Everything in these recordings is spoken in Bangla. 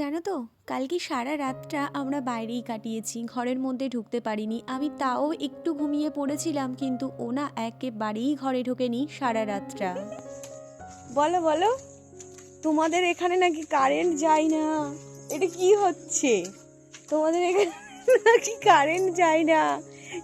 জানো তো, কালকে সারা রাতটা আমরা বাইরেই কাটিয়েছি, ঘরের মধ্যে ঢুকতে পারিনি। আমি তাও একটু ঘুমিয়ে পড়েছিলাম, কিন্তু ও না একেবারেই ঘরে ঢোকেনি সারা রাতটা। বলো বলো, তোমাদের এখানে নাকি কারেন্ট যায় না? এটা কি হচ্ছে? তোমাদের এখানে নাকি কারেন্ট যায় না,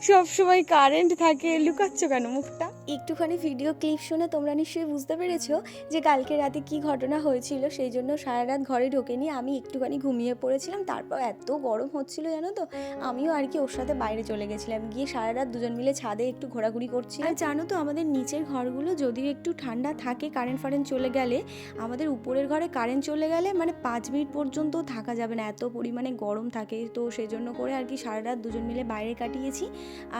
সব সময় কারেন্ট থাকে, লুকাচ্ছ কেন মুখটা? একটুখানি ভিডিও ক্লিপ শুনে তোমরা নিশ্চয়ই বুঝতে পেরেছো যে কালকে রাতে কি ঘটনা হয়েছিল। সেই জন্য সারা রাত ঘরে ঢোকেনি, আমি একটুখানি ঘুমিয়ে পড়েছিলাম। তারপর এত গরম হচ্ছিল জানো তো, আমিও আর কি ওর সাথে বাইরে চলে গেছিলাম, গিয়ে সারা রাত দুজন মিলে ছাদে একটু ঘোরাঘুরি করছি। আর জানো তো, আমাদের নিচের ঘরগুলো যদিও একটু ঠান্ডা থাকে, কারেন্ট ফারেন্ট চলে গেলে, আমাদের উপরের ঘরে কারেন্ট চলে গেলে মানে 5 মিনিট পর্যন্ত থাকা যাবে না, এত পরিমাণে গরম থাকে। তো সেই জন্য করে আর কি সারা রাত দুজন মিলে বাইরে কাটিয়েছি।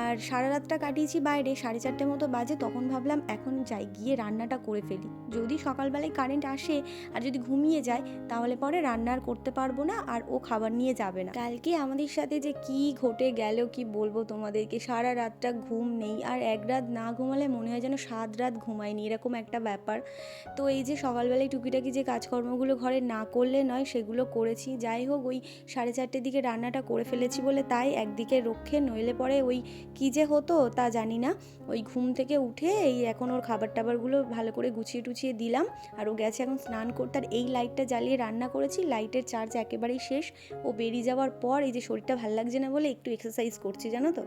আর সারা রাতটা কাটিয়েছি বাইরে, 4:30 মতো বাজে। তখন ভাবলাম এখন যাই, গিয়ে রান্নাটা করে ফেলি। যদি সকালবেলায় কারেন্ট আসে আর যদি ঘুমিয়ে যায়, তাহলে পরে রান্না আর করতে পারবো না, আর ও খাবার নিয়ে যাবে না। কালকে আমাদের সাথে যে কি ঘটে গেল কি বলবো তোমাদেরকে। সারা রাতটা ঘুম নেই, আর এক রাত না ঘুমালে মনে হয় যেন 7 রাত ঘুমায়নি, এরকম একটা ব্যাপার। তো এই যে সকালবেলায় টুকিটাকি যে কাজকর্মগুলো ঘরে না করলে নয়, সেগুলো করেছি। যাই হোক, ওই 4:30 দিকে রান্নাটা করে ফেলেছি বলে তাই একদিকে রক্ষে, নইলে পরে ওই কী যে হতো তা জানি না। ওই ঘুম থেকে উঠে এই এখন ওর খাবার টাবারগুলো ভালো করে গুছিয়ে টুছিয়ে দিলাম, আর ও গেছে এখন স্নান করতে। আর এই লাইটটা জ্বালিয়ে রান্না করেছি, লাইটের চার্জ একেবারেই শেষ। ও বেরিয়ে যাওয়ার পর এই যে শরীরটা ভালো লাগছে না বলে একটু এক্সারসাইজ করছি জানো তো।